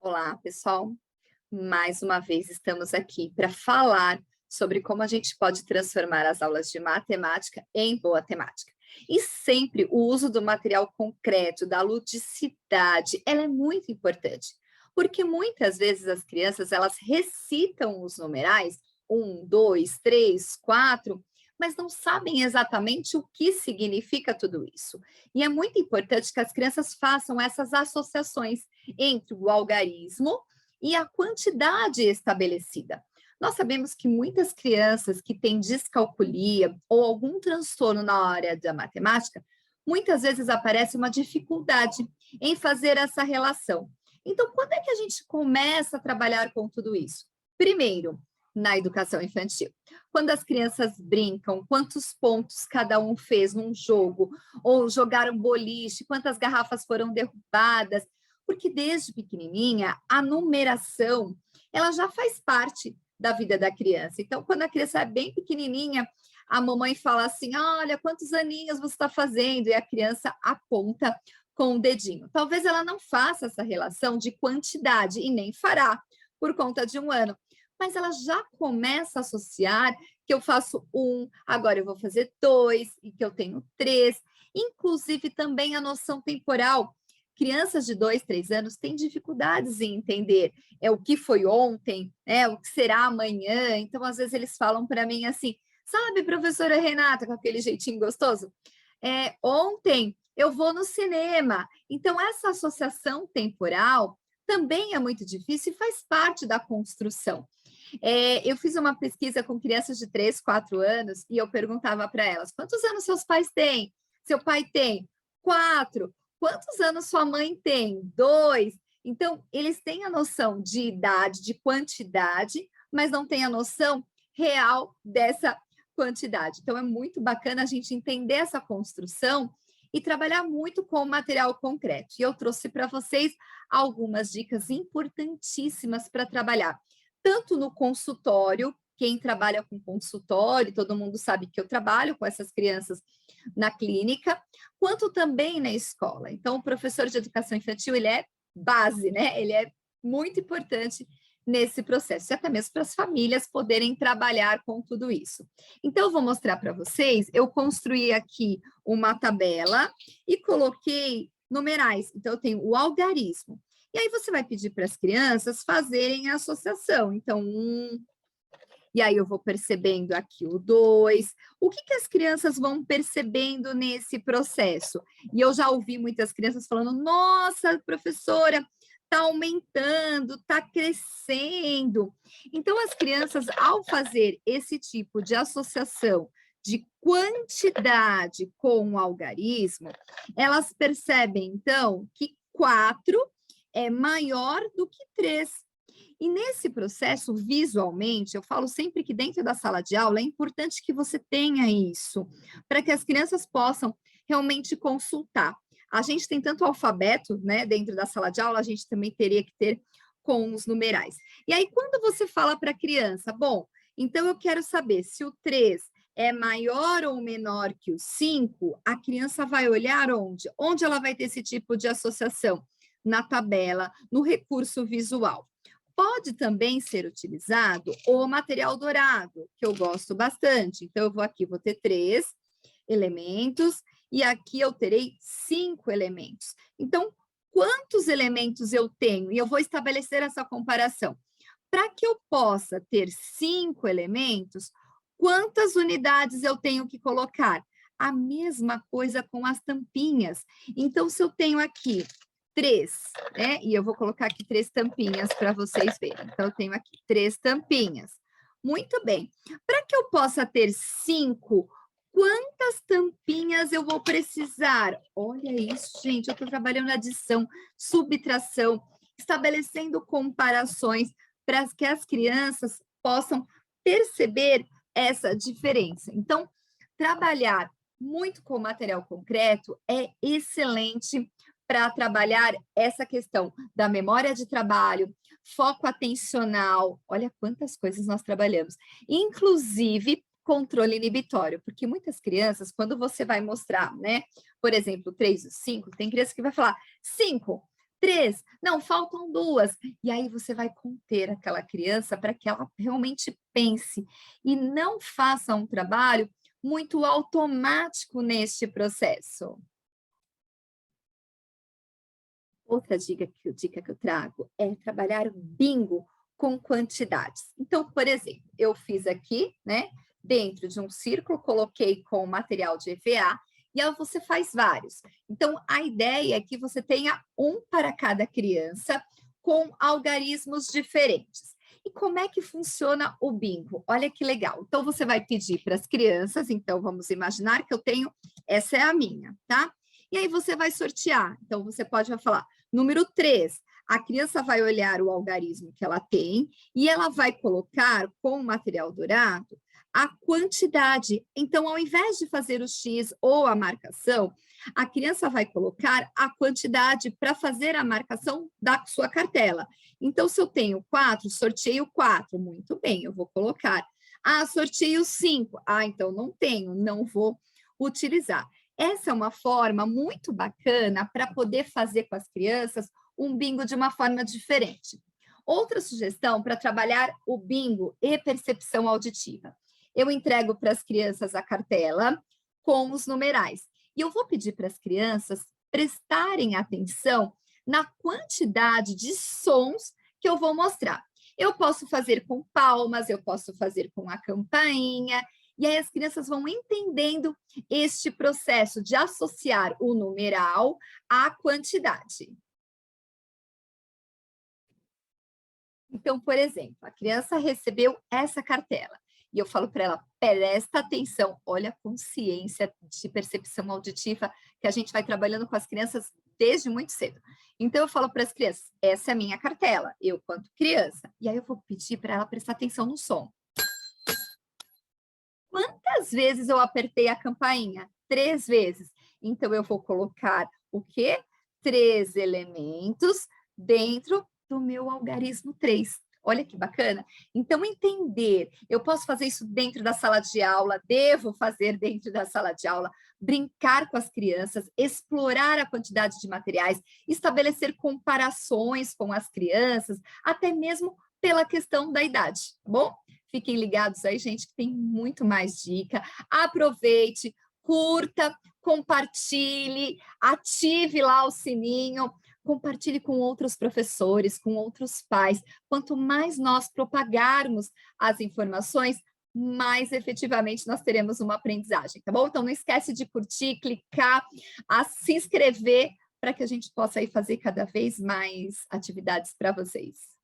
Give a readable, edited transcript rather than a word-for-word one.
Olá, pessoal. Mais uma vez estamos aqui para falar sobre como a gente pode transformar as aulas de matemática em boa temática. E sempre o uso do material concreto, da ludicidade, ela é muito importante, porque muitas vezes as crianças elas recitam os numerais um, dois, três, quatro, mas não sabem exatamente o que significa tudo isso. E é muito importante que as crianças façam essas associações entre o algarismo e a quantidade estabelecida. Nós sabemos que muitas crianças que têm descalculia ou algum transtorno na área da matemática, muitas vezes aparece uma dificuldade em fazer essa relação. Então, quando é que a gente começa a trabalhar com tudo isso? Primeiro, na educação infantil. Quando as crianças brincam, quantos pontos cada um fez num jogo, ou jogaram boliche, quantas garrafas foram derrubadas, porque desde pequenininha a numeração ela já faz parte da vida da criança. Então, quando a criança é bem pequenininha, a mamãe fala assim: olha, quantos aninhos você está fazendo? E a criança aponta com o dedinho. Talvez ela não faça essa relação de quantidade e nem fará por conta de um ano, mas ela já começa a associar que eu faço um, agora eu vou fazer dois, e que eu tenho três, inclusive também a noção temporal. Crianças de 2, 3 anos têm dificuldades em entender o que foi ontem, o que será amanhã. Então, às vezes, eles falam para mim assim: sabe, professora Renata, com aquele jeitinho gostoso? Ontem eu vou no cinema. Então, essa associação temporal também é muito difícil e faz parte da construção. Eu fiz uma pesquisa com crianças de 3, 4 anos e eu perguntava para elas: quantos anos seus pais têm? Seu pai tem? 4. Quantos anos sua mãe tem? 2. Então, eles têm a noção de idade, de quantidade, mas não têm a noção real dessa quantidade. Então, é muito bacana a gente entender essa construção e trabalhar muito com o material concreto. E eu trouxe para vocês algumas dicas importantíssimas para trabalhar, tanto no consultório, quem trabalha com consultório, todo mundo sabe que eu trabalho com essas crianças na clínica, quanto também na escola. Então, o professor de educação infantil, ele é base, né? Ele é muito importante nesse processo, e até mesmo para as famílias poderem trabalhar com tudo isso. Então, eu vou mostrar para vocês, eu construí aqui uma tabela e coloquei numerais. Então, eu tenho o algarismo. E aí você vai pedir para as crianças fazerem a associação. Então, e aí eu vou percebendo aqui o 2. O que as crianças vão percebendo nesse processo? E eu já ouvi muitas crianças falando: nossa, professora, está aumentando, está crescendo. Então, as crianças, ao fazer esse tipo de associação de quantidade com o algarismo, elas percebem, então, que 4 é maior do que 3. E nesse processo, visualmente, eu falo sempre que dentro da sala de aula é importante que você tenha isso, para que as crianças possam realmente consultar. A gente tem tanto alfabeto, né, dentro da sala de aula, a gente também teria que ter com os numerais. E aí, quando você fala para a criança, bom, então eu quero saber se o 3 é maior ou menor que o 5, a criança vai olhar onde? Onde ela vai ter esse tipo de associação? Na tabela, no recurso visual. Pode também ser utilizado o material dourado, que eu gosto bastante. Então, eu vou aqui, vou ter 3 elementos, e aqui eu terei 5 elementos. Então, quantos elementos eu tenho? E eu vou estabelecer essa comparação. Para que eu possa ter 5 elementos, quantas unidades eu tenho que colocar? A mesma coisa com as tampinhas. Então, se eu tenho aqui 3, né? E eu vou colocar aqui 3 tampinhas para vocês verem. Então, eu tenho aqui 3 tampinhas. Muito bem. Para que eu possa ter 5, quantas tampinhas eu vou precisar? Olha isso, gente, eu estou trabalhando adição, subtração, estabelecendo comparações para que as crianças possam perceber essa diferença. Então, trabalhar muito com material concreto é excelente para trabalhar essa questão da memória de trabalho, foco atencional, olha quantas coisas nós trabalhamos, inclusive controle inibitório, porque muitas crianças, quando você vai mostrar, né, por exemplo, 3 e 5, tem criança que vai falar 5, 3, não, faltam 2. E aí você vai conter aquela criança para que ela realmente pense e não faça um trabalho muito automático neste processo. Outra dica que eu trago é trabalhar o bingo com quantidades. Então, por exemplo, eu fiz aqui, né, dentro de um círculo, coloquei com material de EVA, e aí você faz vários. Então, a ideia é que você tenha um para cada criança, com algarismos diferentes. E como é que funciona o bingo? Olha que legal. Então, você vai pedir para as crianças, então vamos imaginar que eu tenho, essa é a minha, tá? E aí você vai sortear. Então, você pode falar, número 3, a criança vai olhar o algarismo que ela tem e ela vai colocar com o material dourado a quantidade. Então, ao invés de fazer o X ou a marcação, a criança vai colocar a quantidade para fazer a marcação da sua cartela. Então, se eu tenho 4, sorteio 4. Muito bem, eu vou colocar. Ah, sorteio 5. Ah, então não tenho, não vou utilizar. Essa é uma forma muito bacana para poder fazer com as crianças um bingo de uma forma diferente. Outra sugestão para trabalhar o bingo e percepção auditiva. Eu entrego para as crianças a cartela com os numerais. E eu vou pedir para as crianças prestarem atenção na quantidade de sons que eu vou mostrar. Eu posso fazer com palmas, eu posso fazer com a campainha, e aí as crianças vão entendendo este processo de associar o numeral à quantidade. Então, por exemplo, a criança recebeu essa cartela e eu falo para ela, presta atenção, olha a consciência de percepção auditiva que a gente vai trabalhando com as crianças desde muito cedo. Então, eu falo para as crianças, essa é a minha cartela, eu quanto criança. E aí eu vou pedir para ela prestar atenção no som. Quantas vezes eu apertei a campainha? 3 vezes. Então, eu vou colocar o quê? 3 elementos dentro do meu algarismo 3. Olha que bacana. Então, entender, eu posso fazer isso dentro da sala de aula, devo fazer dentro da sala de aula, brincar com as crianças, explorar a quantidade de materiais, estabelecer comparações com as crianças, até mesmo pela questão da idade, tá bom? Fiquem ligados aí, gente, que tem muito mais dica. Aproveite, curta, compartilhe, ative lá o sininho, compartilhe com outros professores, com outros pais. Quanto mais nós propagarmos as informações, mais efetivamente nós teremos uma aprendizagem, tá bom? Então não esquece de curtir, clicar, se inscrever para que a gente possa aí fazer cada vez mais atividades para vocês.